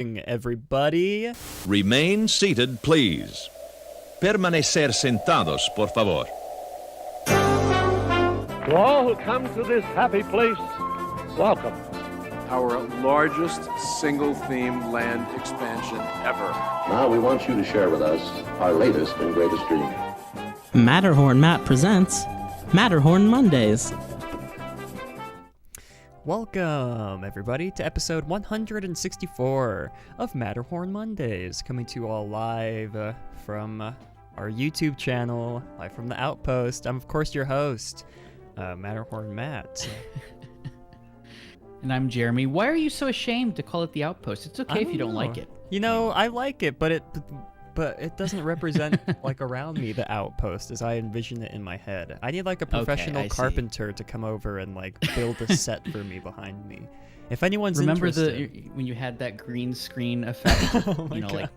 Everybody. Remain seated, please. Permanecer sentados, por favor. To all who come to this happy place, welcome. Our largest single-theme land expansion ever. Now we want you to share with us our latest and greatest dream. Matterhorn Matt presents Matterhorn Mondays. Welcome, everybody, to episode 164 of Matterhorn Mondays, coming to you all live from our YouTube channel, live from the Outpost. I'm, of course, your host, Matterhorn Matt. And I'm Jeremy. Why are you so ashamed to call it the Outpost? It's okay if you don't like it. You know, I like it, but it doesn't represent, like, around me, the Outpost, as I envision it in my head. I need, like, a professional carpenter to come over and, like, build a set for me behind me. If anyone's interested. When you had that green screen effect? Oh my God.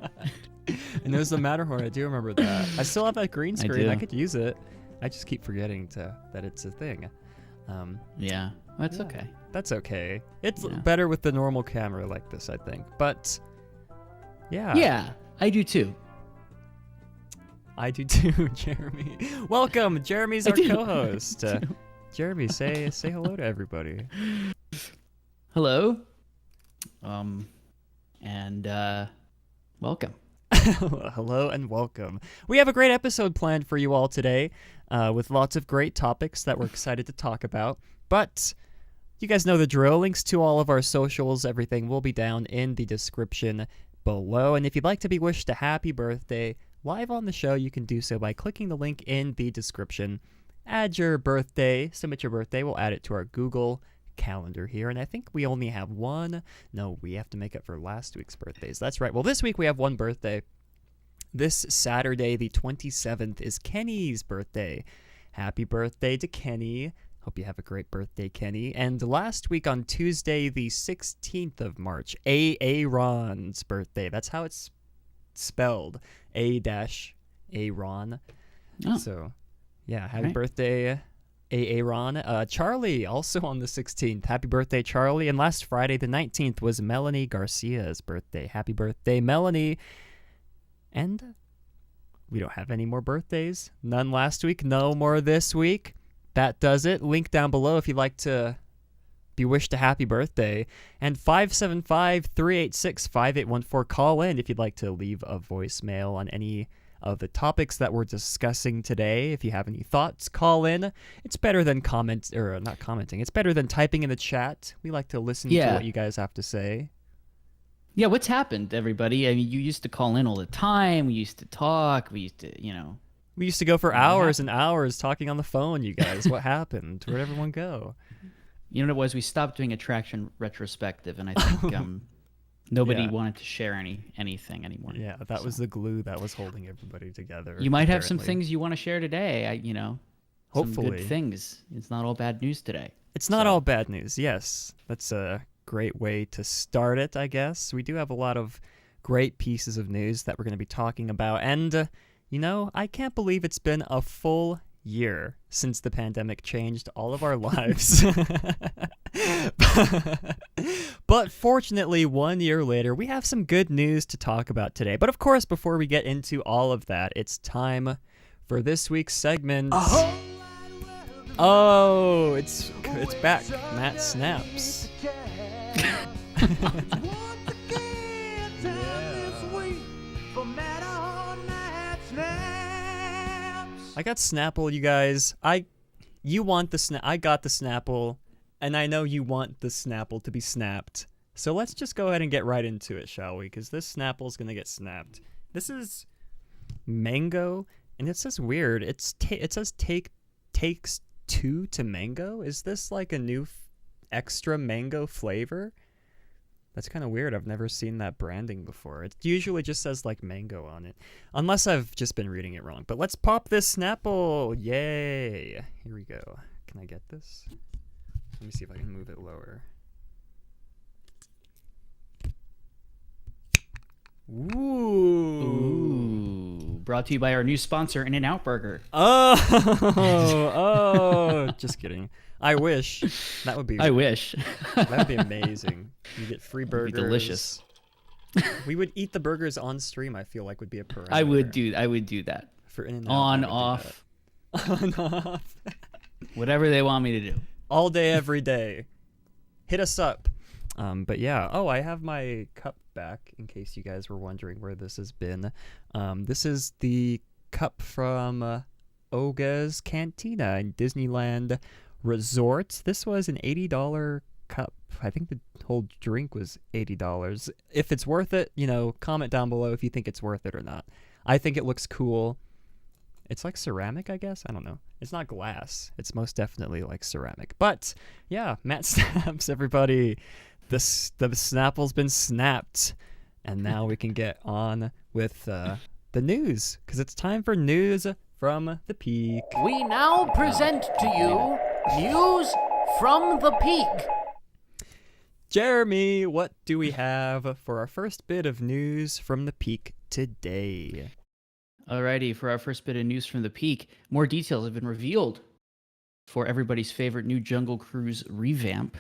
And it was the Matterhorn. I do remember that. I still have that green screen. I could use it. I just keep forgetting that it's a thing. Yeah, that's okay. That's okay. It's better with the normal camera like this, I think. But, yeah. Yeah, I do too. I do too, Jeremy. Welcome. Jeremy's our co-host. Jeremy, say hello to everybody. Hello. And welcome. Hello and welcome. We have a great episode planned for you all today, with lots of great topics that we're excited to talk about. But you guys know the drill. Links to all of our socials, everything will be down in the description below. And if you'd like to be wished a happy birthday live on the show, you can do so by clicking the link in the description. Add your birthday, submit your birthday. We'll add it to our Google Calendar here. And I think we only have one. No, we have to make up for last week's birthdays. That's right. Well, this week we have one birthday. This Saturday, the 27th, is Kenny's birthday. Happy birthday to Kenny. Hope you have a great birthday, Kenny. And last week on Tuesday, the 16th of March, Aaron's birthday. That's how it's spelled. A-Aaron. Oh. So, yeah, happy birthday, Aaron. Charlie, also on the 16th. Happy birthday, Charlie. And last Friday, the 19th, was Melanie Garcia's birthday. Happy birthday, Melanie. And we don't have any more birthdays. None last week, no more this week. That does it. Link down below if you'd like to be wished a happy birthday. And 575-386-5814. Call in if you'd like to leave a voicemail on any of the topics that we're discussing today. If you have any thoughts, call in. It's better than not commenting. It's better than typing in the chat. We like to listen to what you guys have to say. Yeah, what's happened, everybody? I mean, you used to call in all the time. We used to talk. We used to, We used to go for hours and hours talking on the phone, you guys. What happened? Where'd everyone go? You know what it was? We stopped doing Attraction Retrospective, and I think nobody wanted to share anything anymore. Yeah, that was the glue that was holding everybody together. You might have some things you want to share today. Hopefully. Some good things. It's not all bad news today. It's not all bad news, yes. That's a great way to start it, I guess. We do have a lot of great pieces of news that we're going to be talking about. And, I can't believe it's been a full year since the pandemic changed all of our lives. But fortunately, 1 year later, we have some good news to talk about today. But of course, before we get into all of that, it's time for this week's segment. Oh, it's back. Matt Snaps. I got Snapple, you guys. You want the I got the Snapple, and I know you want the Snapple to be snapped. So let's just go ahead and get right into it, shall we? Because this Snapple's gonna get snapped. This mango, and it says weird. It says takes two to mango. Is this like a new extra mango flavor? That's kind of weird. I've never seen that branding before. It usually just says like mango on it. Unless I've just been reading it wrong. But let's pop this Snapple. Yay. Here we go. Can I get this? Let me see if I can move it lower. Ooh. Brought to you by our new sponsor, In-N-Out Burger. Oh, just kidding. I wish. That would be. I wish. That'd be amazing. You get free burgers. Delicious. We would eat the burgers on stream. I feel like would be a parameter. I would do that. For In-N-Out, On, I would do off, that. On, off. whatever they want me to do. All day, every day. Hit us up. But yeah. Oh, I have my cup back in case you guys were wondering where this has been. This is the cup from Oga's Cantina in Disneyland Resort. This was an $80 cup. I think the whole drink was $80. If it's worth it, comment down below if you think it's worth it or not. I think it looks cool. It's like ceramic, I guess. I don't know. It's not glass. It's most definitely like ceramic. But yeah, Matt Snaps, everybody. The Snapple's been snapped. And now we can get on with the news, because it's time for news from the Peak. We now present to you news from the Peak. Jeremy, what do we have for our first bit of news from the Peak today? Alrighty, for our first bit of news from the Peak, more details have been revealed for everybody's favorite new Jungle Cruise revamp.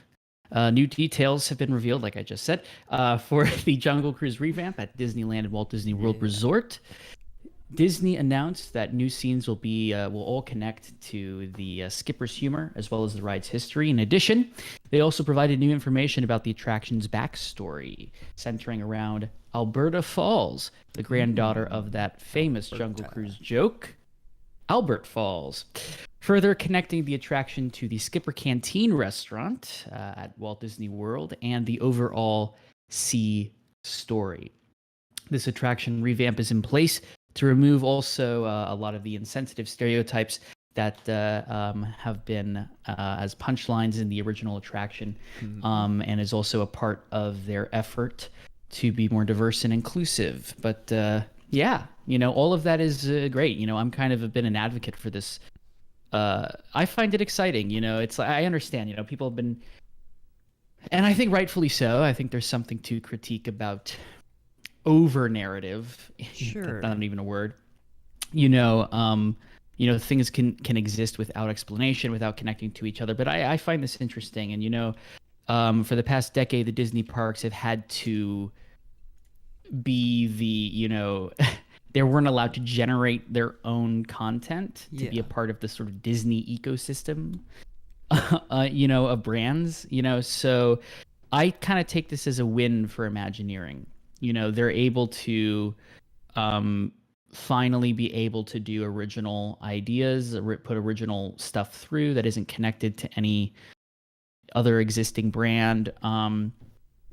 New details have been revealed, like I just said, for the Jungle Cruise revamp at Disneyland and Walt Disney World Resort. Disney announced that new scenes will all connect to the skipper's humor as well as the ride's history. In addition, they also provided new information about the attraction's backstory, centering around Alberta Falls, the granddaughter of that famous Jungle Cruise joke, Albert Falls. Further connecting the attraction to the Skipper Canteen restaurant at Walt Disney World and the overall sea story. This attraction revamp is in place to remove also a lot of the insensitive stereotypes that have been as punchlines in the original attraction, and is also a part of their effort to be more diverse and inclusive. But yeah, all of that is great. I'm kind of been an advocate for this. I find it exciting. It's I understand. People have been, and I think rightfully so. I think there's something to critique about over narrative. Sure. That's not even a word. Things can exist without explanation, without connecting to each other. But I find this interesting. And for the past decade, the Disney parks have had to be they weren't allowed to generate their own content to be a part of the sort of Disney ecosystem, of brands, so I kind of take this as a win for Imagineering. They're able to finally be able to do original ideas, put original stuff through that isn't connected to any other existing brand.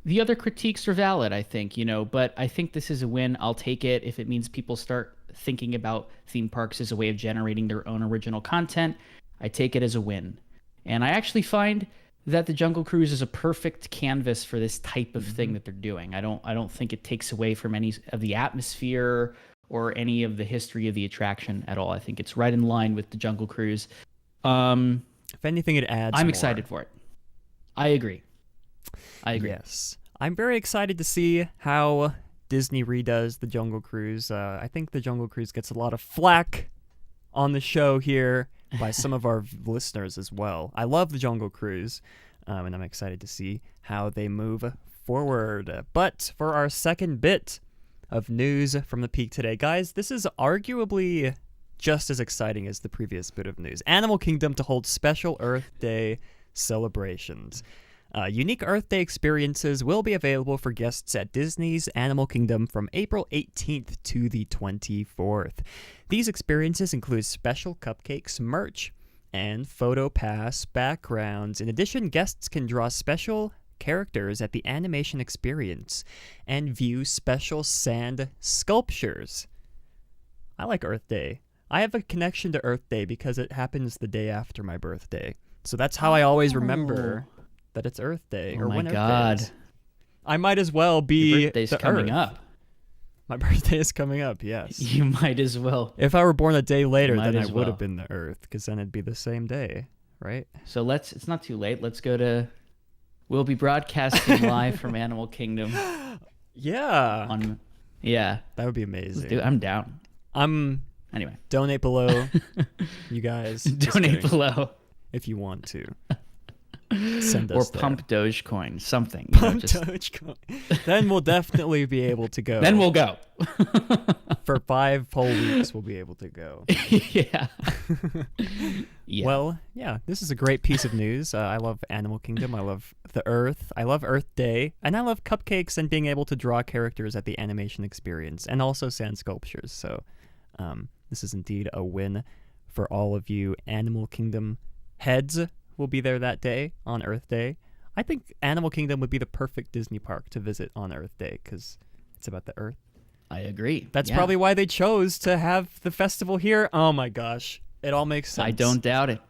The other critiques are valid, I think, but I think this is a win. I'll take it if it means people start thinking about theme parks as a way of generating their own original content. I take it as a win. And I actually find that the Jungle Cruise is a perfect canvas for this type of thing that they're doing. I don't think it takes away from any of the atmosphere or any of the history of the attraction at all. I think it's right in line with the Jungle Cruise. If anything, it adds I'm more. excited for it. I agree. Yes. I'm very excited to see how Disney redoes the Jungle Cruise. I think the Jungle Cruise gets a lot of flack on the show here by some of our listeners as well. I love the Jungle Cruise, and I'm excited to see how they move forward. But for our second bit of news from the Peak today, guys, this is arguably just as exciting as the previous bit of news. Animal Kingdom to hold special Earth Day celebrations. Unique Earth Day experiences will be available for guests at Disney's Animal Kingdom from April 18th to the 24th. These experiences include special cupcakes, merch, and photo pass backgrounds. In addition, guests can draw special characters at the animation experience and view special sand sculptures. I like Earth Day. I have a connection to Earth Day because it happens the day after my birthday. So that's how I always remember that it's Earth Day, or when Earth Day is. I might as well be Your birthday's coming up. My birthday is coming up, yes. You might as well. If I were born a day later, Might then I as would well. have been the Earth, because then it'd be the same day, right? So it's not too late. Let's go to, we'll be broadcasting live from Animal Kingdom. Yeah. Yeah. That would be amazing. Let's do it. I'm down. Anyway. Donate below, you guys. Just Donate kidding. below. If you want to. Send Or us there. pump Dogecoin, something. you know, Pump just- Dogecoin. Then we'll definitely be able to go. Then we'll go. For 5 whole weeks, we'll be able to go. Yeah. Yeah. Well, yeah, this is a great piece of news. I love Animal Kingdom. I love the Earth. I love Earth Day. And I love cupcakes and being able to draw characters at the animation experience and also sand sculptures. So this is indeed a win for all of you Animal Kingdom heads. Will be there that day on Earth Day. I think Animal Kingdom would be the perfect Disney park to visit on Earth Day because it's about the Earth. I agree. That's Yeah. probably why they chose to have the festival here. Oh my gosh, it all makes sense. I don't doubt it.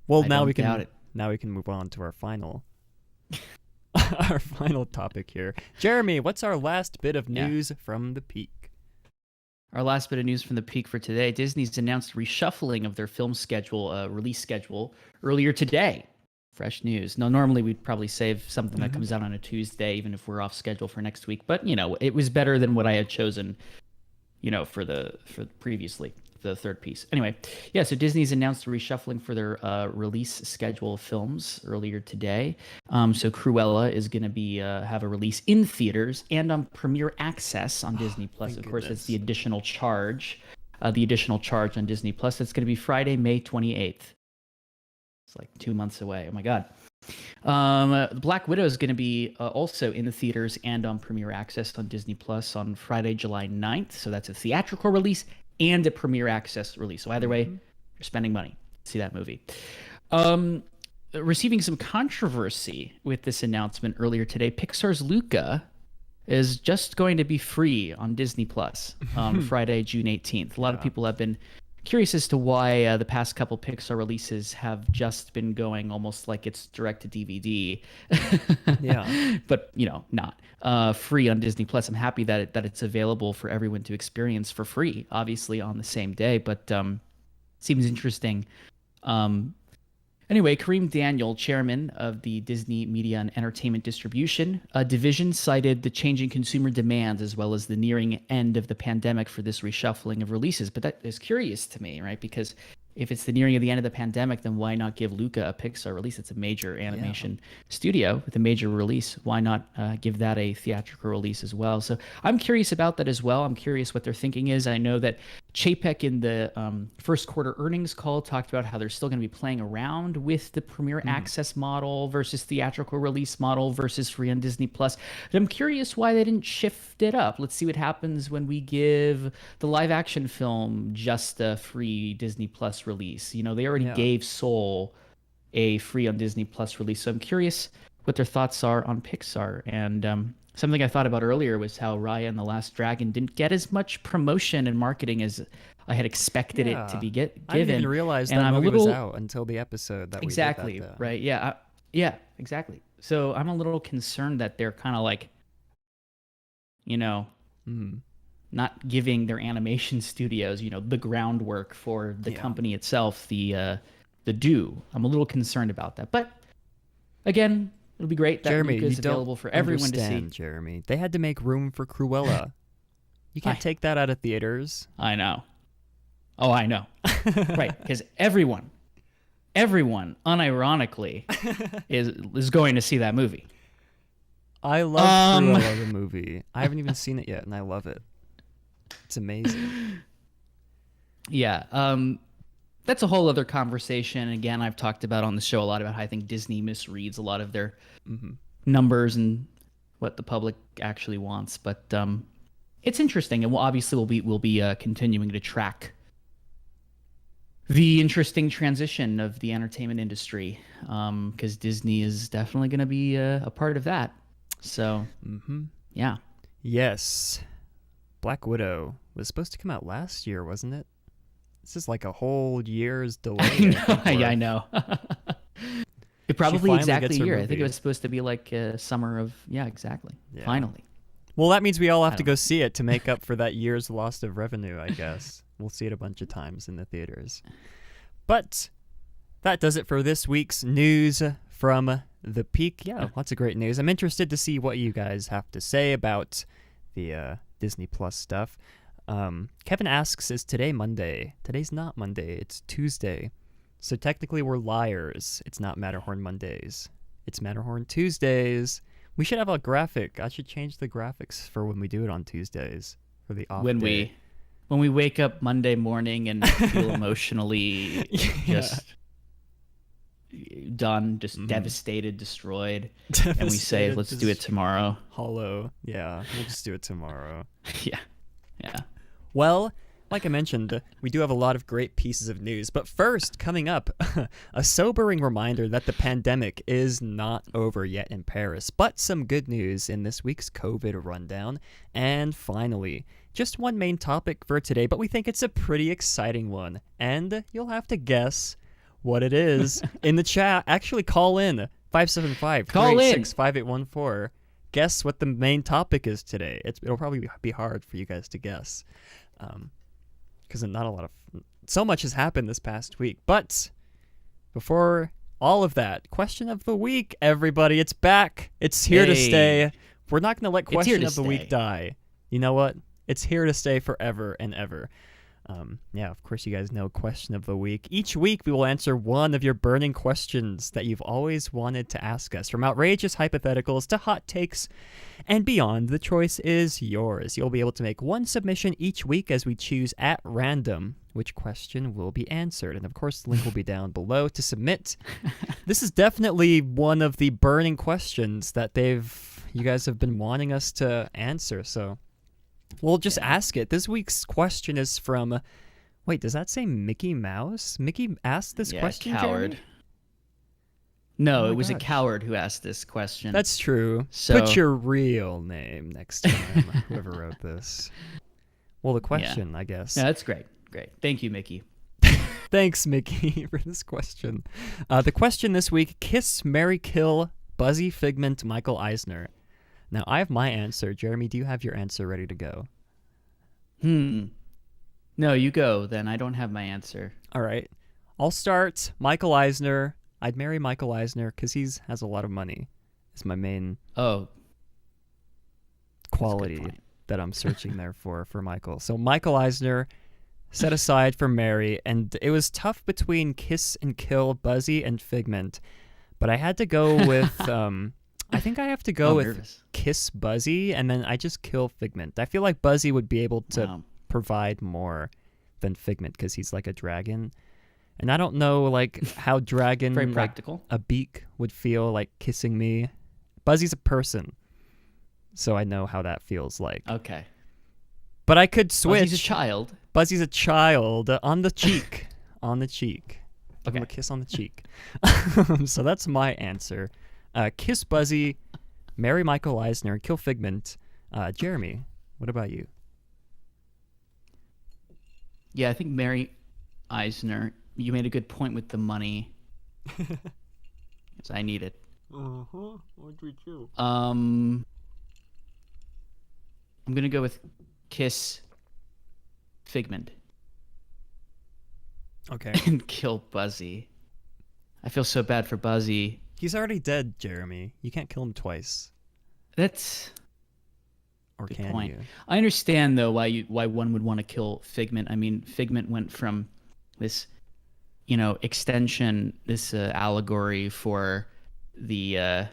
Well, I now don't we doubt can it. now we can move on to our final our final topic here. Jeremy, what's our last bit of Yeah. news from the peak? Our last bit of news from the peak for today. Disney's announced reshuffling of their film schedule, release schedule, earlier today. Fresh news. Now, normally we'd probably save something that comes out on a Tuesday, even if we're off schedule for next week. But, it was better than what I had chosen, for previously, the third piece. Anyway, yeah, so Disney's announced the reshuffling for their release schedule of films earlier today. So Cruella is going to be have a release in theaters and on Premiere Access on Disney Plus. thank Of course, goodness. it's the additional charge. The additional charge on Disney Plus. That's going to be Friday, May 28th. It's like 2 months away. Oh my God. Black Widow is going to be also in the theaters and on Premiere Access on Disney Plus on Friday, July 9th. So that's a theatrical release and a Premiere Access release. So either way, you're spending money to see that movie. Receiving some controversy with this announcement earlier today, Pixar's Luca is just going to be free on Disney Plus on Friday, June 18th. A lot of people have been curious as to why the past couple Pixar releases have just been going almost like it's direct to DVD. Yeah. But, not free on Disney Plus. I'm happy that it's available for everyone to experience for free, obviously on the same day, but seems interesting. Anyway, Kareem Daniel, chairman of the Disney Media and Entertainment Distribution division, cited the changing consumer demands as well as the nearing end of the pandemic for this reshuffling of releases. But that is curious to me, right? Because if it's the nearing of the end of the pandemic, then why not give Luca a Pixar release? It's a major animation studio with a major release. Why not give that a theatrical release as well? So I'm curious about that as well. I'm curious what their thinking is. I know that Chapek in the first quarter earnings call talked about how they're still going to be playing around with the Premiere Access model versus theatrical release model versus free on Disney Plus. But I'm curious why they didn't shift it up. Let's see what happens when we give the live action film just a free Disney Plus release. They already gave Soul a free on Disney Plus release. So I'm curious what their thoughts are on Pixar. And something I thought about earlier was how Raya and the Last Dragon didn't get as much promotion and marketing as I had expected it to be given. I didn't even realize And that I'm a movie was little- out until the episode that Exactly, we did that, right? Yeah, yeah, exactly. So I'm a little concerned that they're kind of like, not giving their animation studios, the groundwork for the company itself, the due. I'm a little concerned about that. But again, it'll be great that Jeremy, Luca you is don't available for everyone to see. understand, Jeremy. They had to make room for Cruella. You can't take that out of theaters. I know. Oh, I know. Right, because everyone, unironically, is going to see that movie. I love Cruella the movie. I haven't even seen it yet, and I love it. It's amazing. Yeah, that's a whole other conversation. Again, I've talked about on the show a lot about how I think Disney misreads a lot of their numbers and what the public actually wants. But it's interesting, and we'll be continuing to track the interesting transition of the entertainment industry, because Disney is definitely going to be a part of that. So, yeah. Yes. Black Widow was supposed to come out last year, wasn't it? This is like a whole year's delay. I know. It probably finally exactly gets a her year. I think movie. it was supposed to be like summer of, exactly. Yeah. Finally. Well, that means we all have to don't go see it to make up for that year's loss of revenue, I guess. We'll see it a bunch of times in the theaters. But that does it for this week's news from the peak. Yeah, lots of great news. I'm interested to see what you guys have to say about the Disney Plus stuff. Kevin asks, is today Monday? Today's not Monday. It's Tuesday. So technically we're liars. It's not Matterhorn Mondays. It's Matterhorn Tuesdays. We should have a graphic. I should change the graphics for when we do it on Tuesdays for the off day. When we wake up Monday morning and feel emotionally just done, just devastated, destroyed, and we say, let's do it tomorrow. Hollow. Yeah, we'll just do it tomorrow. Yeah. Well, like I mentioned, we do have a lot of great pieces of news. But first, coming up, a sobering reminder that the pandemic is not over yet in Paris. But some good news in this week's COVID rundown. And finally, just one main topic for today, but we think it's a pretty exciting one. And you'll have to guess what it is in the chat. Actually, call in 575-386-5814. Guess what the main topic is today. It'll probably be hard for you guys to guess. Because so much has happened this past week. But before all of that, question of the week, everybody, it's back. It's here to stay. We're not going to let question of the week die. You know what? It's here to stay forever and ever. Yeah, of course you guys know question of the week. Each week we will answer one of your burning questions that you've always wanted to ask us, from outrageous hypotheticals to hot takes and beyond. The choice is yours. You'll be able to make one submission each week as we choose at random which question will be answered. And of course the link will be down below to submit. This is definitely one of the burning questions that you guys have been wanting us to answer, so we'll just ask it. This week's question is from... Wait, does that say Mickey Mouse? Mickey asked this question, coward. Jeremy? No, Oh it my was a gosh. coward who asked this question. That's true. So- Put your real name next time, whoever wrote this. Well, the question, I guess. No, that's great. Great. Thank you, Mickey. Thanks, Mickey, for this question. The question this week, kiss, marry, kill, Buzzy, Figment, Michael Eisner. Now, I have my answer. Jeremy, do you have your answer ready to go? No, you go, then. I don't have my answer. All right. I'll start. Michael Eisner. I'd marry Michael Eisner because he has a lot of money. It's my main quality that I'm searching there for Michael. So Michael Eisner, set aside for Mary. And it was tough between kiss and kill Buzzy and Figment. But I had to go with... I think I have to go with nervous. kiss Buzzy, and then I just kill Figment. I feel like Buzzy would be able to provide more than Figment because he's like a dragon. And I don't know like how dragon Very practical. a beak would feel like kissing me. Buzzy's a person, so I know how that feels like. Okay. But I could switch. Buzzy's a child. Buzzy's a child on the cheek. On the cheek. Give him a Okay. kiss on the cheek. So that's my answer. Kiss Buzzy, marry Michael Eisner, and kill Figment. Jeremy, what about you? Yeah, I think Mary Eisner, you made a good point with the money. Because I need it. What do you do? I'm going to go with kiss Figment Okay. and kill Buzzy. I feel so bad for Buzzy. He's already dead, Jeremy. You can't kill him twice. That's Or good can point. you? I understand though why one would want to kill Figment. I mean, Figment went from this, extension, this allegory for the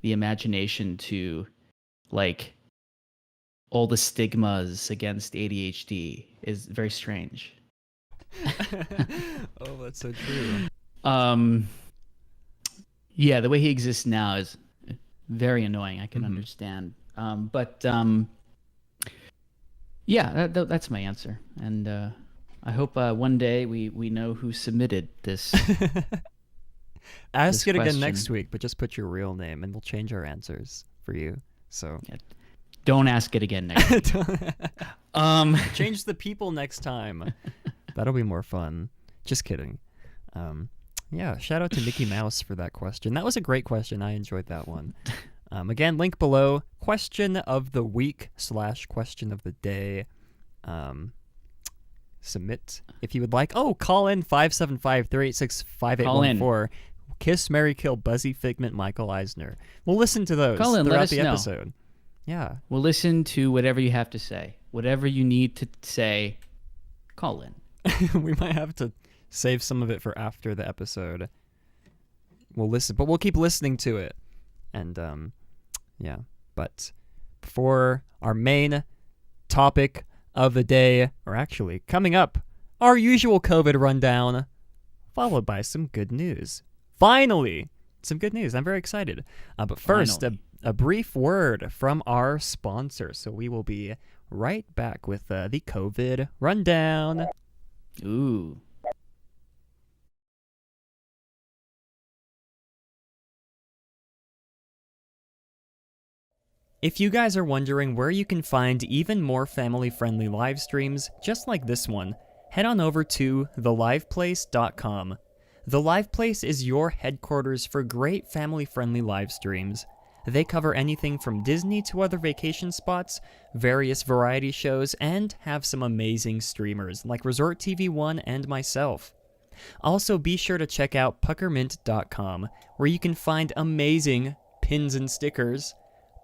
imagination to like all the stigmas against ADHD is very strange. Oh, that's so true. Yeah, the way he exists now is very annoying. I can understand. Yeah, that's my answer. And I hope one day we know who submitted this. Ask this it again question. next week, but just put your real name, and we'll change our answers for you. So Don't ask it again next week. change the people next time. That'll be more fun. Just kidding. Yeah, shout out to Mickey Mouse for that question. That was a great question. I enjoyed that one. Again, link below. Question of the week / question of the day. Submit if you would like. Oh, call in 575-386-5814. Kiss, marry, kill, Buzzy, Figment, Michael Eisner. We'll listen to those Call in, let throughout us the know. episode. Yeah. We'll listen to whatever you have to say. Whatever you need to say, call in. We might have to save some of it for after the episode. We'll listen, but we'll keep listening to it. And yeah, but before our main topic of the day, or actually coming up, our usual COVID rundown, followed by some good news. Finally, some good news. I'm very excited. But first, a brief word from our sponsor. So we will be right back with the COVID rundown. Ooh. If you guys are wondering where you can find even more family-friendly live streams just like this one, head on over to theliveplace.com. The Live Place is your headquarters for great family-friendly live streams. They cover anything from Disney to other vacation spots, various variety shows, and have some amazing streamers like Resort TV 1 and myself. Also, be sure to check out puckermint.com, where you can find amazing pins and stickers.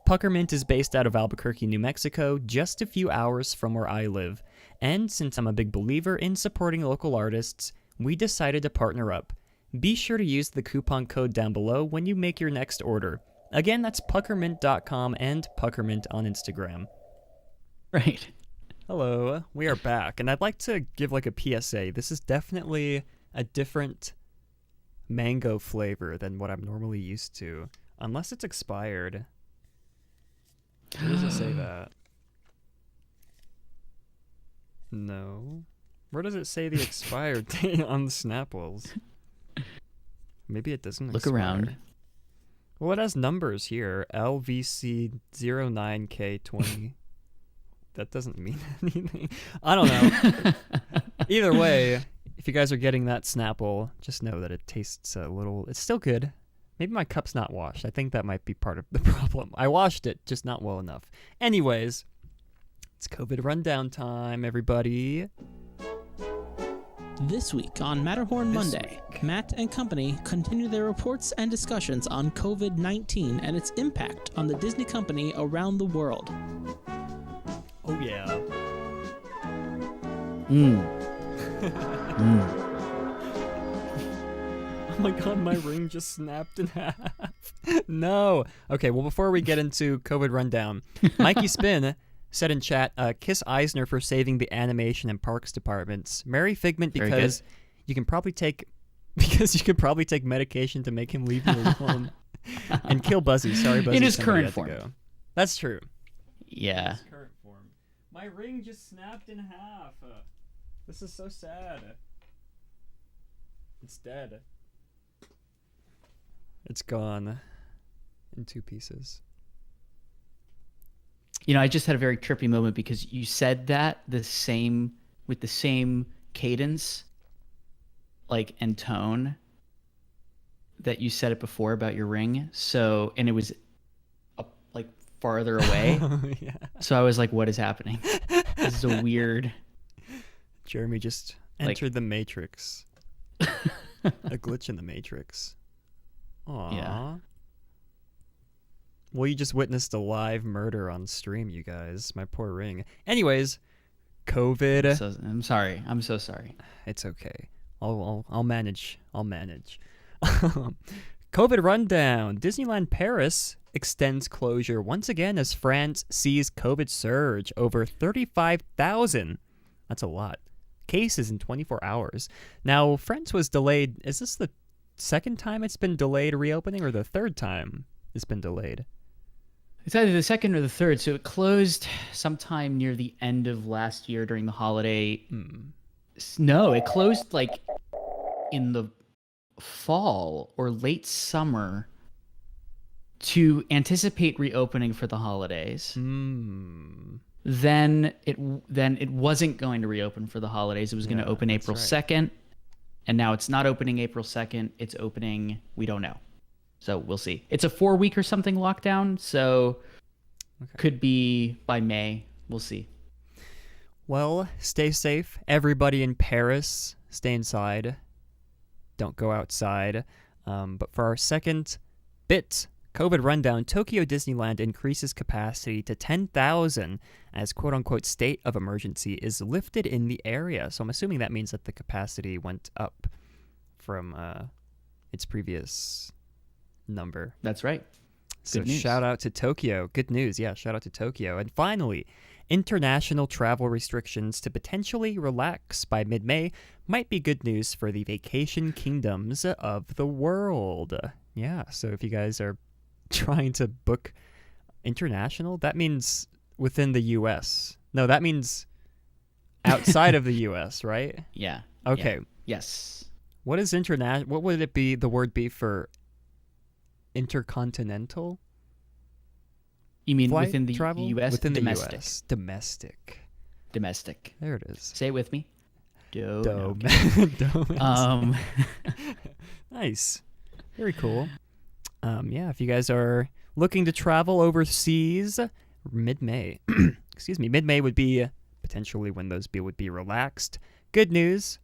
Puckermint is based out of Albuquerque, New Mexico, just a few hours from where I live. And since I'm a big believer in supporting local artists, we decided to partner up. Be sure to use the coupon code down below when you make your next order. Again, that's puckermint.com and puckermint on Instagram. Right. Hello, we are back, and I'd like to give like a PSA. This is definitely a different mango flavor than what I'm normally used to, unless it's expired. Where does it say that? No. Where does it say the expired date on the Snapwells? Maybe it doesn't Look expire. around. Well, it has numbers here. LVC09K20. That doesn't mean anything. I don't know. Either way, if you guys are getting that Snapple, just know that it tastes a little... It's still good. Maybe my cup's not washed. I think that might be part of the problem. I washed it, just not well enough. Anyways, it's COVID rundown time, everybody. This week on Matterhorn Monday, Matt and company continue their reports and discussions on COVID-19 and its impact on the Disney company around the world. Oh, yeah. Oh my god, my ring just snapped in half. No. Okay, well, before we get into COVID rundown, Mikey Spin said in chat, kiss Eisner for saving the animation and parks departments. Marry Figment because you can probably take medication to make him leave you alone. And kill Buzzy. Sorry, Buzzy. In his somebody current had to form. go. That's true. Yeah. His current form. My ring just snapped in half. This is so sad. It's dead. It's gone in 2 pieces. You know, I just had a very trippy moment because you said that with the same cadence, like, and tone that you said it before about your ring. So, and it was up, like, farther away. Yeah. So I was like, what is happening? This is a weird... Jeremy just entered the Matrix. A glitch in the Matrix. Aww. Yeah. Well, you just witnessed a live murder on stream, you guys. My poor ring. Anyways, COVID. I'm sorry. I'm so sorry. It's okay. I'll manage. I'll manage. COVID rundown. Disneyland Paris extends closure once again as France sees COVID surge. Over 35,000. That's a lot. Cases in 24 hours. Now, France was delayed. Is this the second time it's been delayed reopening or the third time it's been delayed? It's either the second or the third. So it closed sometime near the end of last year during the holiday. No, it closed like in the fall or late summer to anticipate reopening for the holidays. Then it wasn't going to reopen for the holidays. It was going to open April 2nd. And now it's not opening April 2nd. It's opening, we don't know. So we'll see. It's a 4-week or something lockdown, so could be by May. We'll see. Well, stay safe. Everybody in Paris, stay inside. Don't go outside. But for our second bit COVID rundown, Tokyo Disneyland increases capacity to 10,000 as quote-unquote state of emergency is lifted in the area. So I'm assuming that means that the capacity went up from its previous number. That's right. So Good news. shout out to Tokyo. Good news. Yeah, shout out to Tokyo. And finally, international travel restrictions to potentially relax by mid-May might be good news for the vacation kingdoms of the world. Yeah, so if you guys are trying to book international, that means within the U.S. No, that means outside of the U.S., right? Yeah. Okay. Yeah. Yes. What is international? What would it be? The word be for intercontinental? You mean Flight within the travel? U.S.? Within domestic. the U.S. Domestic. Domestic. There it is. Say it with me. Domestic. Nice. Very cool. Yeah, if you guys are looking to travel overseas, mid-May, excuse me, mid-May would be potentially when those would be relaxed. Good news.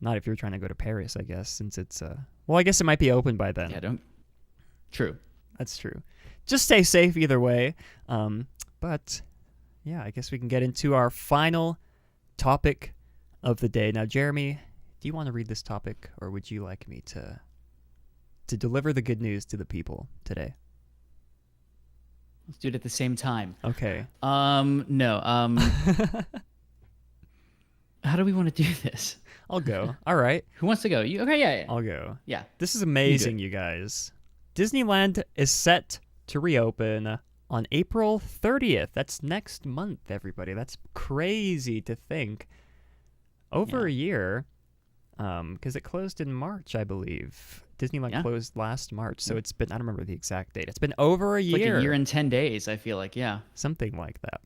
Not if you're trying to go to Paris, I guess, since it's well, I guess it might be open by then. Yeah, don't. True. That's true. Just stay safe either way. But yeah, I guess we can get into our final topic of the day. Now, Jeremy, do you want to read this topic, or would you like me to deliver the good news to the people today? Let's do it at the same time. Okay. No. How do we want to do this? I'll go. All right. Who wants to go? You? Okay, yeah. I'll go. Yeah. This is amazing, you guys. Disneyland is set to reopen on April 30th. That's next month, everybody. That's crazy to think. Over a year, because it closed in March, I believe. Disneyland closed last March, so it's been, I don't remember the exact date. It's been over a year. Like a year and 10 days, I feel like, yeah. Something like that.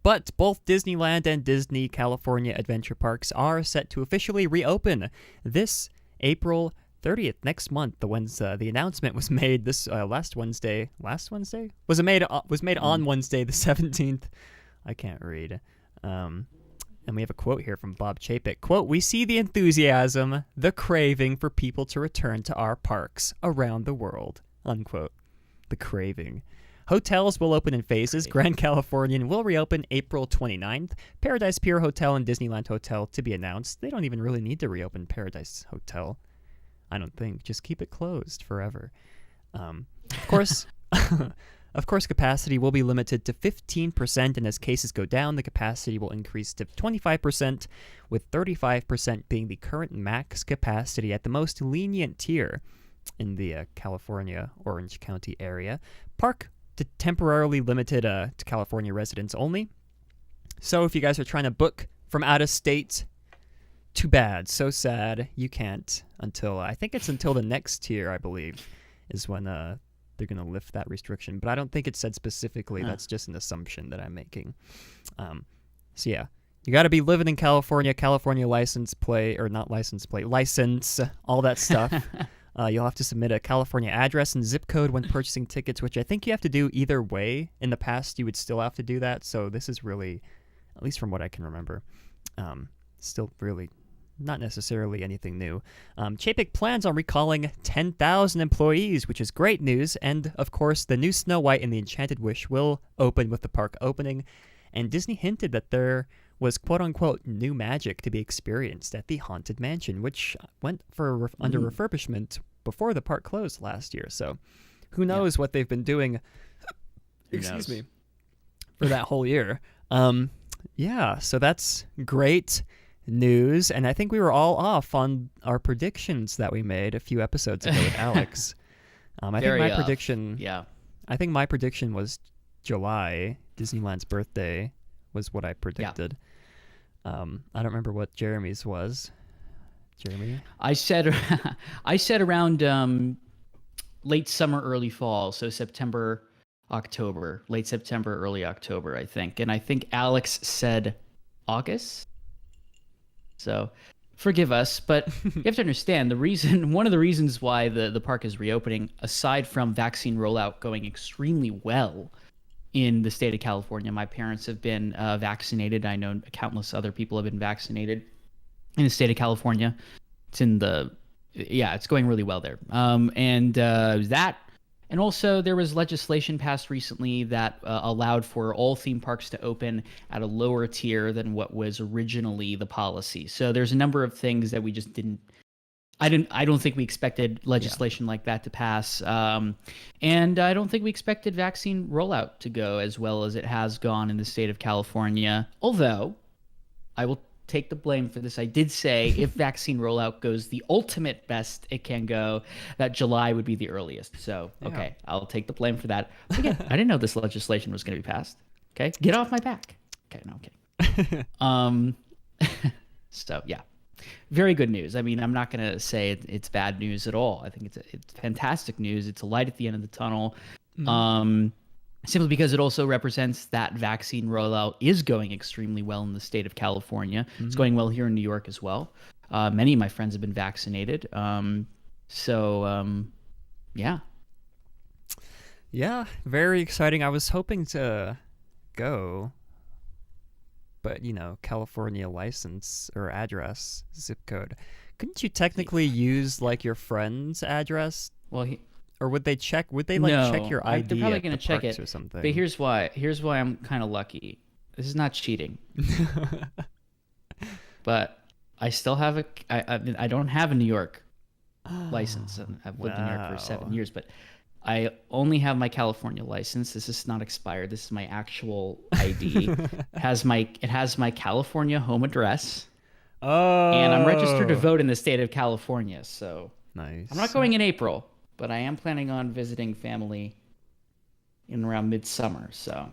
But both Disneyland and Disney California Adventure Parks are set to officially reopen this April 30th, next month. The announcement was made this last Wednesday. Last Wednesday? Was made on Wednesday the 17th. I can't read. And we have a quote here from Bob Chapek. Quote, "We see the enthusiasm, the craving for people to return to our parks around the world." Unquote. The craving. Hotels will open in phases. Grand Californian will reopen April 29th. Paradise Pier Hotel and Disneyland Hotel to be announced. They don't even really need to reopen Paradise Hotel. I don't think. Just keep it closed forever. Of course, of course, capacity will be limited to 15%, and as cases go down, the capacity will increase to 25%, with 35% being the current max capacity at the most lenient tier in the California Orange County area. Park temporarily limited to California residents only. So if you guys are trying to book from out of state, too bad. So sad. You can't until, I think it's until the next tier, I believe, is when they're going to lift that restriction. But I don't think it said specifically. That's just an assumption that I'm making. So yeah, you got to be living in California license plate, or not license plate, license, all that stuff. You'll have to submit a California address and zip code when purchasing tickets, which I think you have to do either way. In the past, you would still have to do that. So this is really, at least from what I can remember, still really not necessarily anything new. Chapek plans on recalling 10,000 employees, which is great news. And, of course, the new Snow White and the Enchanted Wish will open with the park opening. And Disney hinted that there was quote-unquote new magic to be experienced at the Haunted Mansion, which went for under refurbishment before the park closed last year. So who knows what they've been doing, excuse me, for that whole year. Yeah, so that's great news. And I think we were all off on our predictions that we made a few episodes ago with Alex. I think my prediction was July, Disneyland's birthday, was what I predicted. I don't remember what Jeremy's was. Jeremy? I said around late summer, early fall, so September, October, late September, early October, I think. And I think Alex said August. So forgive us, but you have to understand one of the reasons why the park is reopening, aside from vaccine rollout going extremely well in the state of California. My parents have been vaccinated. I know countless other people have been vaccinated in the state of California. It's going really well there. And that And also, there was legislation passed recently that allowed for all theme parks to open at a lower tier than what was originally the policy. So there's a number of things that we just didn't. I don't think we expected legislation like that to pass, and I don't think we expected vaccine rollout to go as well as it has gone in the state of California. Although, I will take the blame for this. I did say if vaccine rollout goes the ultimate best it can go, that July would be the earliest. So, okay, I'll take the blame for that. But again, I didn't know this legislation was going to be passed. Okay, get off my back. Okay, no, I'm kidding. So, yeah. Very good news. I mean, I'm not going to say it's bad news at all. I think it's fantastic news. It's a light at the end of the tunnel. Simply because it also represents that vaccine rollout is going extremely well in the state of California. It's going well here in New York as well. Many of my friends have been vaccinated. Yeah. Yeah, very exciting. I was hoping to go, but California license or address, zip code. Couldn't you technically use like your friend's address? Well, or would they check? Would they check your ID? They're probably going to check it or something. But here's why. Here's why I'm kind of lucky. This is not cheating. But I still have I don't have a New York license. I've lived in New York for 7 years, but I only have my California license. This is not expired. This is my actual ID. It has my California home address. Oh. And I'm registered to vote in the state of California. So nice. I'm not going in April, but I am planning on visiting family in around midsummer. So,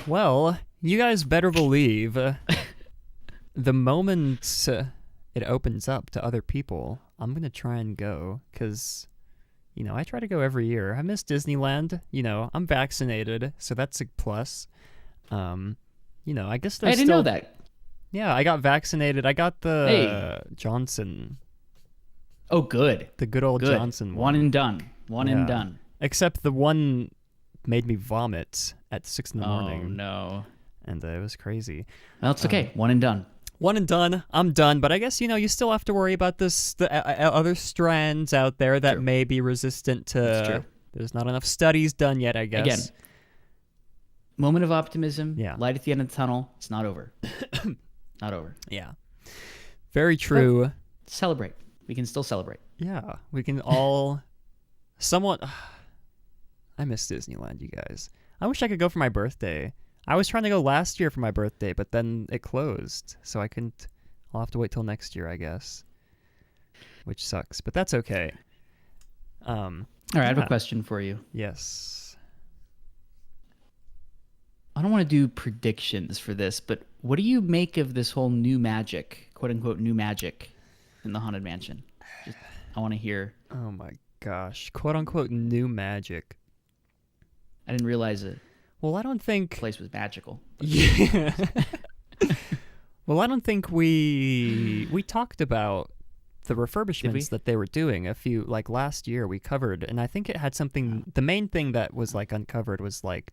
well, you guys better believe the moment it opens up to other people, I'm gonna try and go because. I try to go every year. I miss Disneyland. I'm vaccinated, so that's a plus. I guess there's I didn't know that. Yeah, I got vaccinated. I got the Johnson. Oh, good. The good old Johnson one and done. One and done. Except the one made me vomit at 6 in the morning. Oh, no. And it was crazy. Well, it's okay. One and done. One and done. I'm done. But I guess, you still have to worry about the other strands out there that may be resistant to... That's true. There's not enough studies done yet, I guess. Again, moment of optimism. Yeah. Light at the end of the tunnel. It's not over. Not over. Yeah. Very true. But celebrate. We can still celebrate. Yeah. We can all... somewhat... I miss Disneyland, you guys. I wish I could go for my birthday. I was trying to go last year for my birthday, but then it closed, so I couldn't. I'll have to wait till next year, I guess, which sucks, but that's okay. All right, I have a question for you. Yes. I don't want to do predictions for this, but what do you make of this whole new magic, quote unquote, new magic in the Haunted Mansion? I want to hear. Oh my gosh, quote unquote, new magic. I didn't realize it. Well, I don't think the place was magical. Yeah. Well, I don't think we talked about the refurbishments that they were doing a few last year we covered, and I think it had something. The main thing that was uncovered was the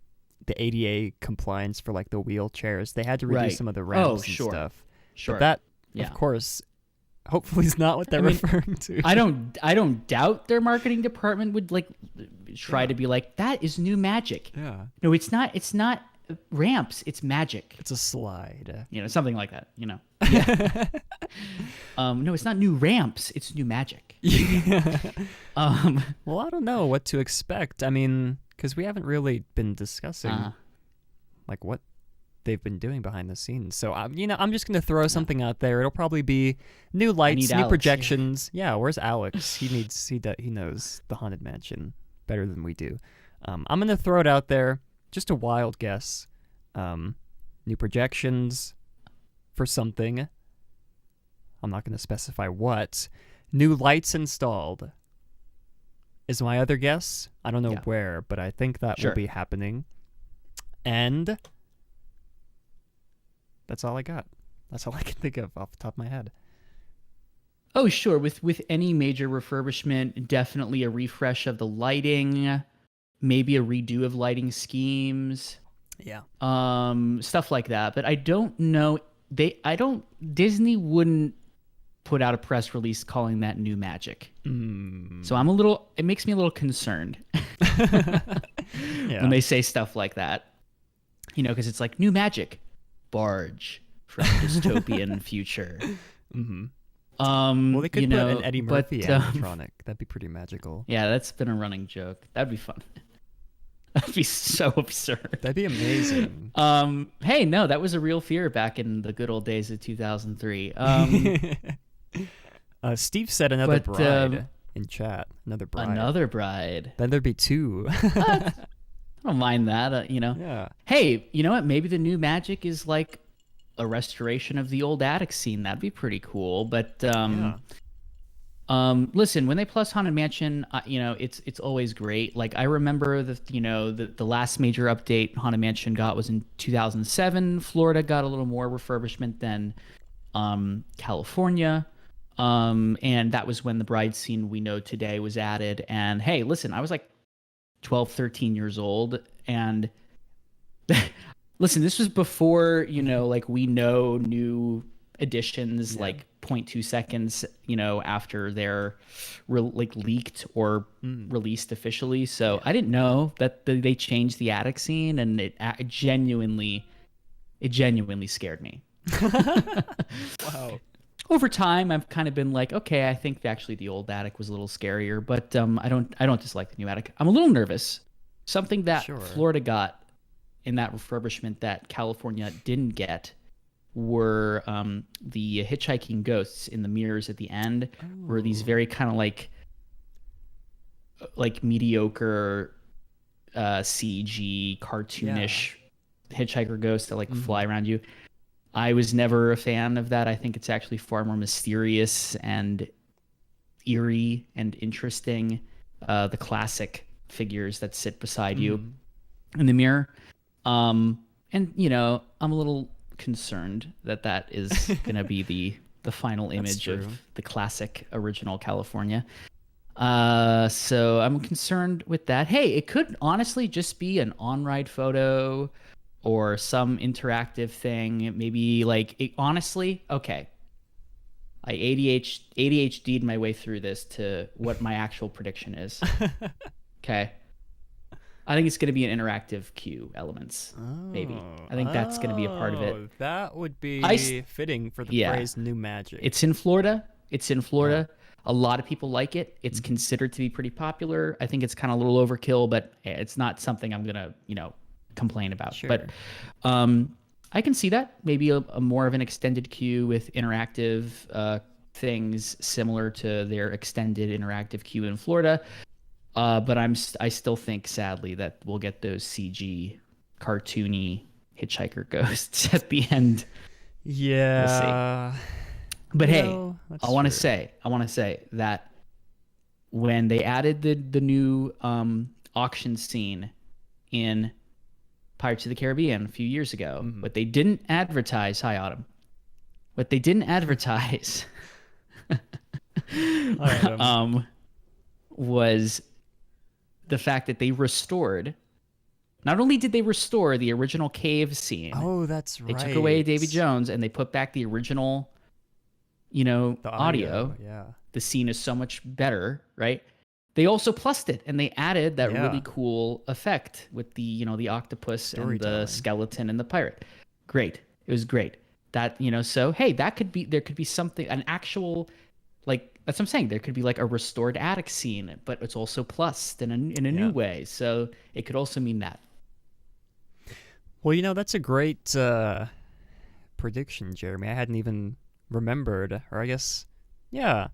ADA compliance for the wheelchairs. They had to redo some of the ramps and stuff. Sure. But that, of course, hopefully is not what they're referring to. I don't doubt their marketing department would try to be that is new magic. Yeah. No, it's not ramps, it's magic. It's a slide. Something like that, Yeah. No, it's not new ramps, it's new magic. Yeah. Well, I don't know what to expect. I mean, because we haven't really been discussing what they've been doing behind the scenes. So I'm just gonna throw something out there. It'll probably be new lights, new Alex, projections. Yeah, where's Alex? He knows the Haunted Mansion better than we do. I'm gonna throw it out there. Just a wild guess. New projections for something. I'm not gonna specify what. New lights installed is my other guess. I don't know where, but I think that will be happening. And that's all I got. That's all I can think of off the top of my head. Oh, sure. With any major refurbishment, definitely a refresh of the lighting, maybe a redo of lighting schemes. Yeah. Stuff like that. But I don't know. Disney wouldn't put out a press release calling that new magic. Mm. So it makes me a little concerned when they say stuff like that, because it's like new magic, barge from dystopian future. Mm-hmm. Well, they could put an Eddie Murphy but, animatronic. That'd be pretty magical. Yeah, that's been a running joke. That'd be fun. That'd be so absurd. That'd be amazing. Hey, no, that was a real fear back in the good old days of 2003. Steve said another bride in chat. Another bride. Another bride. Then there'd be two. I don't mind that, Yeah. Hey, you know what? Maybe the new magic is like a restoration of the old attic scene. That'd be pretty cool. But listen, when they plus Haunted Mansion, it's always great. Like I remember the last major update Haunted Mansion got was in 2007. Florida got a little more refurbishment than California. And that was when the bride scene we know today was added. And hey, listen, I was like 12, 13 years old. And listen, this was before, like we know new editions like 0.2 seconds, after they're leaked or released officially. So I didn't know that they changed the attic scene, and it genuinely scared me. Wow. Over time, I've kind of been like, okay, I think actually the old attic was a little scarier, but I don't dislike the new attic. I'm a little nervous. Something that Florida got in that refurbishment that California didn't get were the hitchhiking ghosts in the mirrors at the end. Were these very kind of like mediocre CG cartoonish hitchhiker ghosts that fly around you. I was never a fan of that. I think it's actually far more mysterious and eerie and interesting. The classic figures that sit beside you in the mirror. And I'm a little concerned that is going to be the final image of the classic original California. So I'm concerned with that. Hey, it could honestly just be an on-ride photo or some interactive thing. Maybe honestly, okay. I ADHD'd my way through this to what my actual prediction is. Okay. I think it's going to be an interactive queue elements. Maybe. I think that's going to be a part of it. That would be fitting for the phrase new magic. It's in Florida. Yeah. A lot of people like it. It's considered to be pretty popular. I think it's kind of a little overkill, but it's not something I'm going to, complain about. Sure. But I can see that. Maybe a more of an extended queue with interactive things similar to their extended interactive queue in Florida. But I still think, sadly, that we'll get those CG cartoony hitchhiker ghosts at the end. Yeah. We'll see. But hey, I want to say that when they added the new auction scene in Pirates of the Caribbean a few years ago, what they didn't advertise, hi Autumn, what they didn't advertise was the fact that they restored. Not only did they restore the original cave scene. Oh, that's right. They took away Davy Jones and they put back the original, the audio. Yeah. The scene is so much better, right? They also plussed it and they added that really cool effect with the, the octopus and the skeleton and the pirate. Great. It was great. That, so hey, there could be something, an actual, that's what I'm saying. There could be a restored attic scene, but it's also plussed in a new way. So it could also mean that. Well, that's a great prediction, Jeremy. I hadn't even remembered, or I guess, I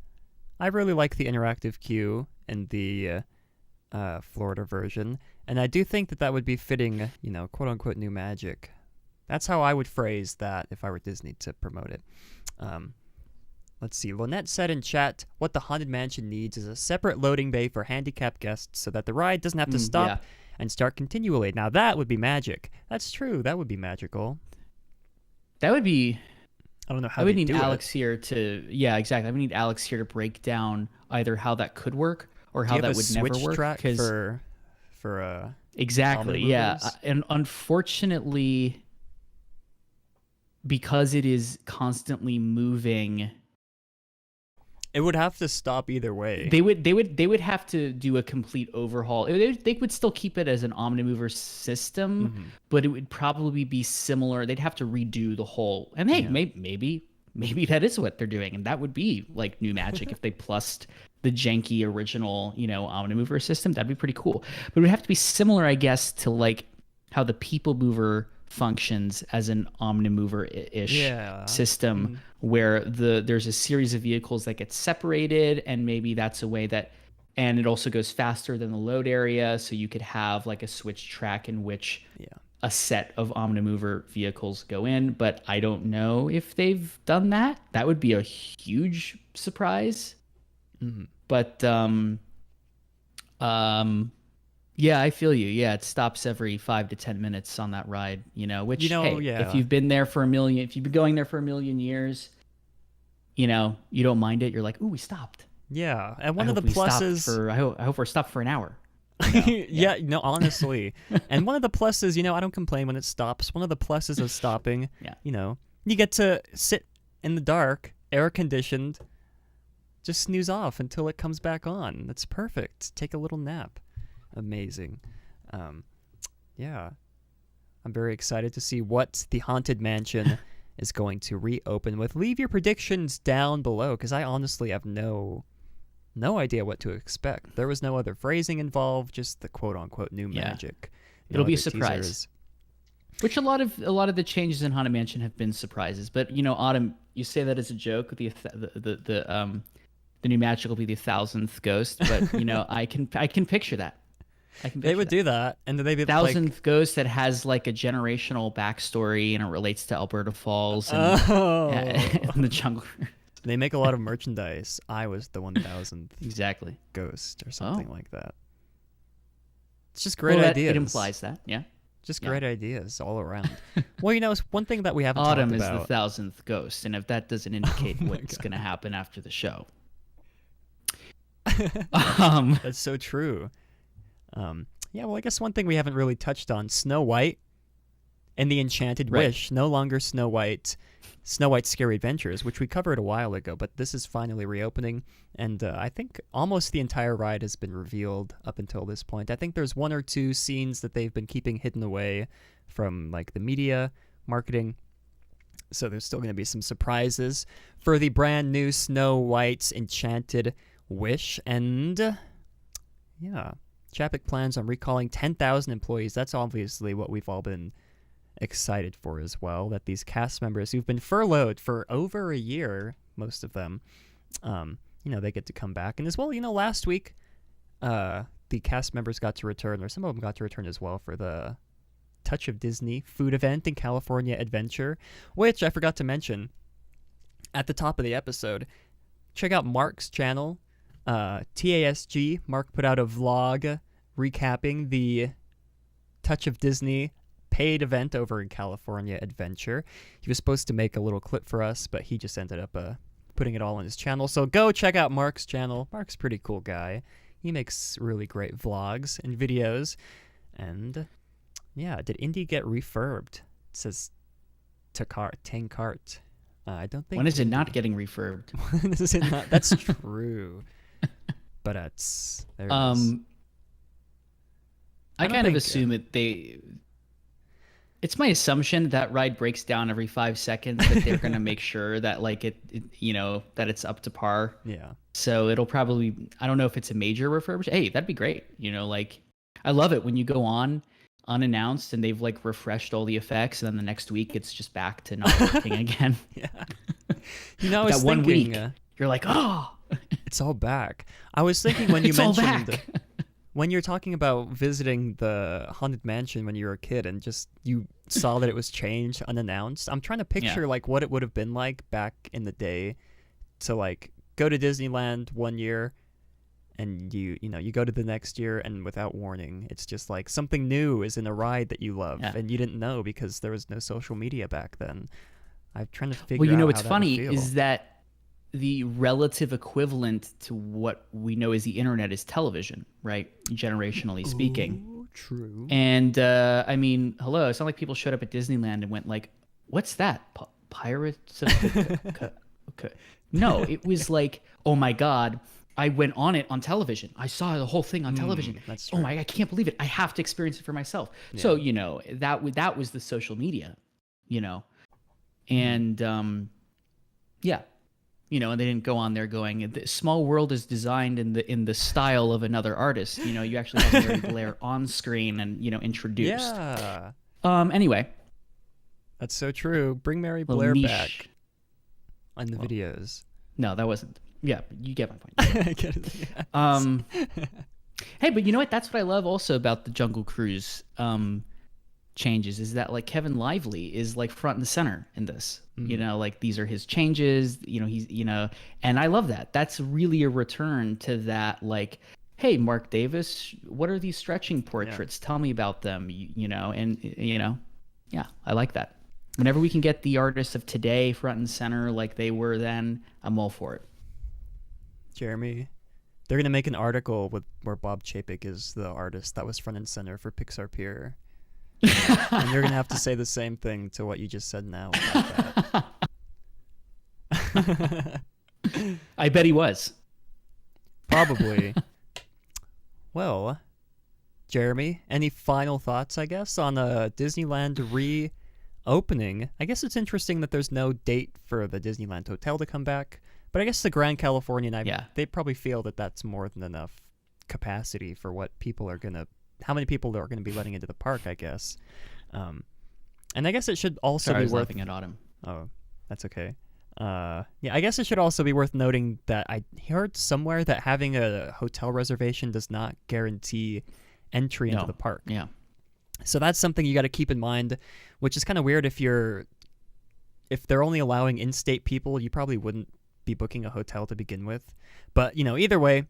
really like the interactive queue in the Florida version, and I do think that would be fitting, quote unquote new magic. That's how I would phrase that if I were Disney to promote it. Let's see. Lynette said in chat, what the Haunted Mansion needs is a separate loading bay for handicapped guests so that the ride doesn't have to stop and start continually. Now that would be magic. That's true. That would be magical. That would be... I don't know how I would need do Alex it. here to... Yeah, exactly. I would need Alex here to break down either how that could work or how that would never work. Track for exactly, yeah. And unfortunately, because it is constantly moving It would have to stop either way. They would have to do a complete overhaul. They would still keep it as an Omnimover system, but it would probably be similar. They'd have to redo the whole. And hey, maybe that is what they're doing, and that would be like new magic if they plussed the janky original, Omnimover system. That'd be pretty cool. But it would have to be similar, I guess, to like how the People Mover functions as an Omnimover-ish system, where there's a series of vehicles that get separated, and maybe that's a way that, and it also goes faster than the load area, so you could have like a switch track in which a set of Omnimover vehicles go in. But I don't know if they've done that. That would be a huge surprise. But yeah, I feel you. Yeah, it stops every 5 to 10 minutes on that ride, which, if you've been there for if you've been going there for a million years, you don't mind it. You're like, ooh, we stopped. Yeah. And one of the pluses I hope we're stopped for an hour. Yeah, no, honestly. And one of the pluses, I don't complain when it stops. One of the pluses of stopping, you get to sit in the dark, air conditioned, just snooze off until it comes back on. That's perfect. Take a little nap. Amazing. Yeah. I'm very excited to see what the Haunted Mansion is going to reopen with. Leave your predictions down below, because I honestly have no idea what to expect. There was no other phrasing involved, just the quote-unquote new magic. It'll be a surprise. Teasers. Which a lot of the changes in Haunted Mansion have been surprises. But Autumn, you say that as a joke. The new magic will be the 1,000th ghost, but I can picture that. They would do that, and they'd be 1,000th ghost that has like a generational backstory, and it relates to Alberta Falls and the jungle. They make a lot of merchandise. I was the 1,000th exactly ghost or something like that. It's just great ideas. It implies that, yeah. Just great ideas all around. Well, it's one thing that we haven't Autumn talked about. Is the 1,000th ghost, and if that doesn't indicate what's going to happen after the show. That's so true. Yeah, well, I guess one thing we haven't really touched on, Snow White and the Enchanted Wish, no longer Snow White's Scary Adventures, which we covered a while ago, but this is finally reopening, and I think almost the entire ride has been revealed up until this point. I think there's one or two scenes that they've been keeping hidden away from like the media marketing, so there's still going to be some surprises for the brand new Snow White's Enchanted Wish. And yeah, Chapek plans on recalling 10,000 employees. That's obviously what we've all been excited for as well, that these cast members who've been furloughed for over a year, most of them, they get to come back. And as well, last week the cast members got to return, or some of them got to return as well, for the Touch of Disney food event in California Adventure, which I forgot to mention at the top of the episode. Check out Mark's channel, TASG. Mark put out a vlog recapping the Touch of Disney paid event over in California Adventure. He was supposed to make a little clip for us, but he just ended up putting it all on his channel. So go check out Mark's channel. Mark's a pretty cool guy. He makes really great vlogs and videos. And yeah, did Indy get refurbed? It says Tankart. I don't think. When is it not getting refurbed? When is it not? That's true. But it's there. It is. I kind of assume it's my assumption that ride breaks down every 5 seconds, that they're going to make sure that like it that it's up to par. Yeah. So it'll probably, I don't know if it's a major refurbishment. Hey, that'd be great. Like I love it when you go on unannounced and they've like refreshed all the effects, and then the next week it's just back to not working again. Yeah. I was that thinking, 1 week, you're like, oh, it's all back. I was thinking when you mentioned when you're talking about visiting the Haunted Mansion when you were a kid and just you saw that it was changed unannounced, I'm trying to picture like what it would have been like back in the day to like go to Disneyland one year and you go to the next year, and without warning, it's just like something new is in a ride that you love and you didn't know because there was no social media back then. I'm trying to figure out what's how that funny would feel. is that the relative equivalent to what we know as the internet is television, right? Generationally speaking. Ooh, true. And I mean, hello, it's not like people showed up at Disneyland and went like, "What's that? Pirates of Okay. No, it was like, oh my God, I went on it on television. I saw the whole thing on television. that's Oh true. my, I can't believe it. I have to experience it for myself. So, you know, that was the social media, you know, and yeah, you know, and they didn't go on there going, "The Small World is designed in the style of another artist." You know, you actually have Mary Blair on screen and, you know, introduced. Yeah. Anyway, That's so true. Bring Mary little Blair niche. back on the videos. No, that wasn't. Yeah, but you get my point. I get it. Yeah. Hey, but you know what? That's what I love also about the Jungle Cruise changes is that like Kevin Lively is like front and center in this. You know, like these are his changes. You know, he's and I love that. That's really a return to that. Like, hey, Mark Davis, what are these stretching portraits? Tell me about them. You know, and you know, yeah, I like that. Whenever we can get the artists of today front and center like they were then, I'm all for it. Jeremy, they're gonna make an article where Bob Chapek is the artist that was front and center for Pixar Pier, and you're gonna have to say the same thing to what you just said now about that. I bet he was. Probably. Well, Jeremy, any final thoughts? I guess on Disneyland reopening. I guess it's interesting that there's no date for the Disneyland Hotel to come back. But I guess the Grand Californian, they probably feel that that's more than enough capacity for how many people are gonna be letting into the park, I guess. And I guess it should also Sorry, I be was worth. laughing at Autumn. Oh, that's okay. Yeah, I guess it should also be worth noting that I heard somewhere that having a hotel reservation does not guarantee entry into the park. Yeah. So that's something you got to keep in mind, which is kind of weird if they're only allowing in-state people, you probably wouldn't be booking a hotel to begin with. But, you know, either way,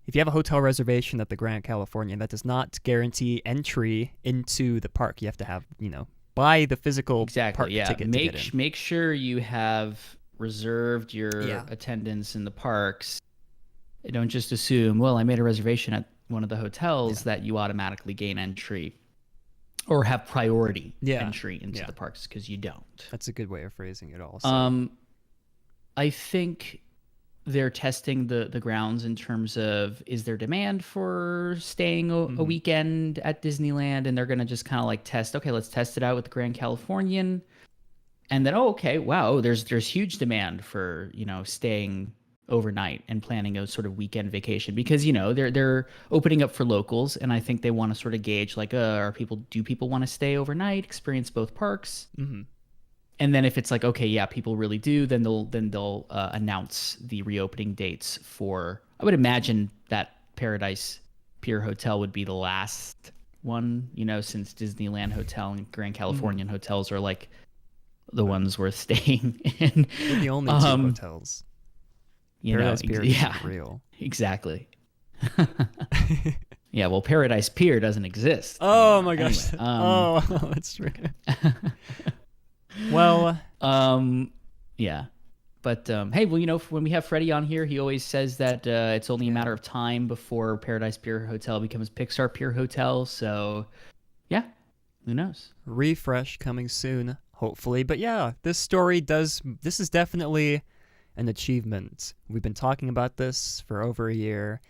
if you have a hotel reservation at the Grand Californian, that does not guarantee entry into the park. You have to have, you know, buy the physical park ticket to get in. Make sure you have reserved your attendance in the parks. Don't just assume, well, I made a reservation at one of the hotels that you automatically gain entry or have priority entry into the parks, because you don't. That's a good way of phrasing it also. I think they're testing the grounds in terms of, is there demand for staying a weekend at Disneyland? And they're going to just kind of like test, okay, let's test it out with the Grand Californian. And then, oh, okay, wow, there's huge demand for, you know, staying overnight and planning a sort of weekend vacation, because, you know, they're opening up for locals. And I think they want to sort of gauge like, do people want to stay overnight, experience both parks? Mm-hmm. And then if it's like, okay, yeah, people really do, then they'll announce the reopening dates for, I would imagine that Paradise Pier Hotel would be the last one, you know, since Disneyland Hotel and Grand Californian hotels are like the ones worth staying in. They're the only two hotels. Paradise Pier is real. Exactly. Yeah, well, Paradise Pier doesn't exist. Oh my gosh. Anyway, that's true. Well, yeah, but hey, well, you know, when we have Freddie on here, he always says that it's only a matter of time before Paradise Pier Hotel becomes Pixar Pier Hotel. So, yeah, who knows? Refresh coming soon, hopefully. But yeah, this is definitely an achievement. We've been talking about this for over a year.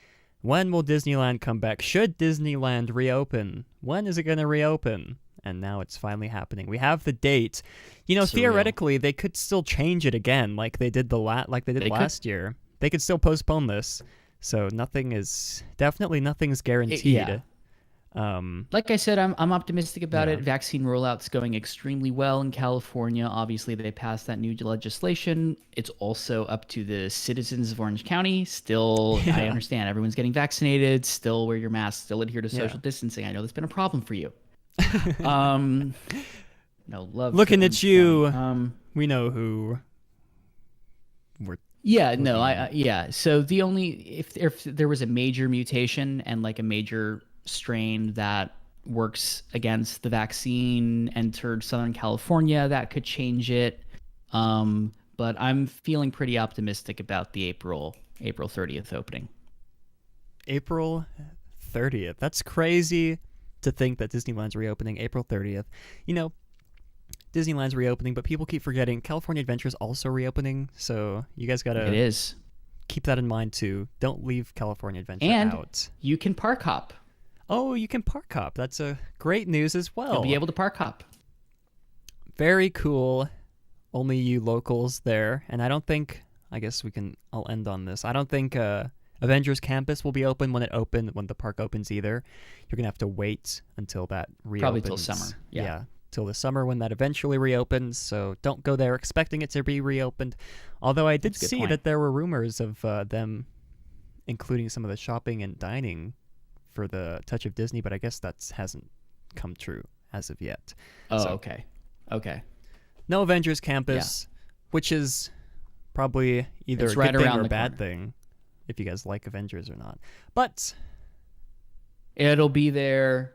When will Disneyland come back? Should Disneyland reopen? When is it going to reopen? And now it's finally happening. We have the date. You know, Surreal. Theoretically, they could still change it again, like they did last year. They could still postpone this. So nothing's guaranteed. Like I said, I'm optimistic about it. Vaccine rollout's going extremely well in California. Obviously, they passed that new legislation. It's also up to the citizens of Orange County. Still, I understand everyone's getting vaccinated. Still wear your mask. Still adhere to social distancing. I know that's been a problem for you. No love. Looking at you, we know who. So the only if there was a major mutation and like a major strain that works against the vaccine entered Southern California, that could change it. But I'm feeling pretty optimistic about the April 30th opening. April 30th. That's crazy to think that Disneyland's reopening April 30th. You know, Disneyland's reopening, but people keep forgetting California Adventure's also reopening, so you guys gotta It is. keep that in mind too. Don't leave California Adventure And out. you can park hop. Oh, you can park hop. That's a great news as well. You'll be able to park hop. Very cool. Only you locals there, and I guess I'll end on this. I don't think Avengers Campus will be open when the park opens either. You're gonna have to wait until that reopens. Probably till summer. Yeah. Till the summer when that eventually reopens. So don't go there expecting it to be reopened. Although I did That's a good see point. that there were rumors of them including some of the shopping and dining for the Touch of Disney, but I guess that hasn't come true as of yet. Oh, So, okay. no Avengers Campus, which is probably either It's a good right thing around or a the bad corner. thing, if you guys like Avengers or not. But It'll be there.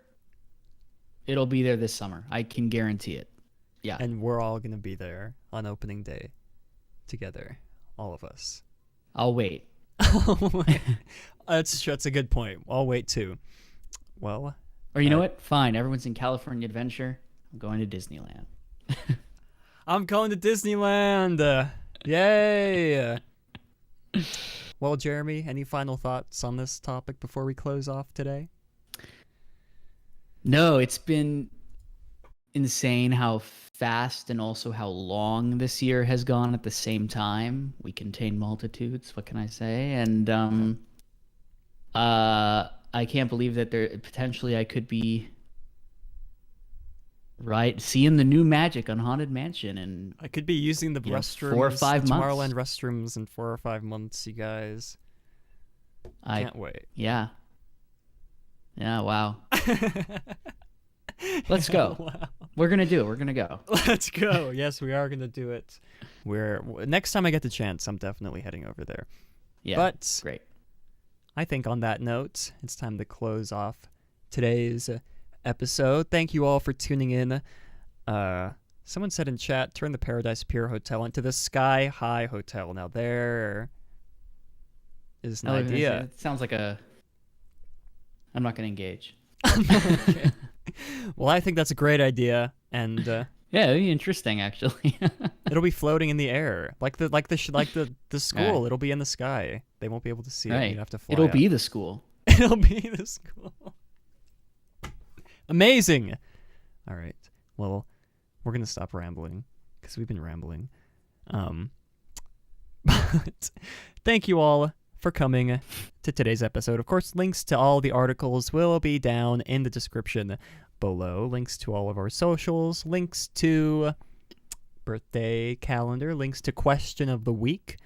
It'll be there this summer. I can guarantee it. Yeah. and we're all gonna be there on opening day together, all of us. I'll wait. That's a good point. I'll wait too. Well, Or you know what? Fine. Everyone's in California Adventure. I'm going to Disneyland. I'm going to Disneyland. Yay! Well, Jeremy, any final thoughts on this topic before we close off today? No, it's been insane how fast and also how long this year has gone at the same time. We contain multitudes. What can I say? And I can't believe that I could be seeing the new magic on Haunted Mansion, and I could be using the restrooms, 4 or 5 months. Tomorrowland restrooms in 4 or 5 months, you guys. Can't wait. Yeah, wow. Let's go. Wow. We're gonna do it. We're gonna go. Let's go. Yes, we are going to do it. Next time I get the chance, I'm definitely heading over there. Yeah, But great. I think on that note, it's time to close off today's episode. Thank you all for tuning in. Someone said in chat, turn the Paradise Pier Hotel into the Sky High Hotel. Now there is an idea. It sounds like I'm not gonna engage. Well, I think that's a great idea, and Yeah, it'd be interesting actually. it'll be floating in the air, like the school. Right. It'll be in the sky. They won't be able to see it. Right. You have to fly. It'll up. be the school. It'll be the school. Amazing. All right. Well, we're gonna stop rambling because we've been rambling. But thank you all for coming to today's episode. Of course, links to all the articles will be down in the description below. Links to all of our socials, links to birthday calendar, links to question of the week.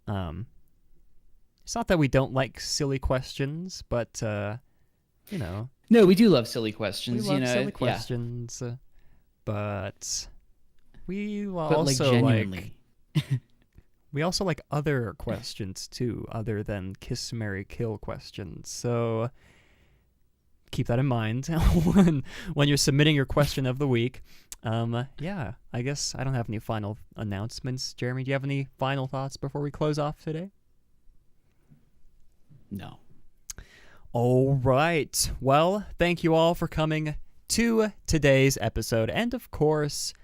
It's not that we don't like silly questions, but you know, No, we do love silly we questions. love silly Yeah. questions, but we But also genuinely. we also like other questions too, other than kiss, marry, kill questions. So keep that in mind when you're submitting your question of the week. Yeah, I guess I don't have any final announcements. Jeremy, do you have any final thoughts before we close off today? No. All right. Well, thank you all for coming to today's episode. And of course,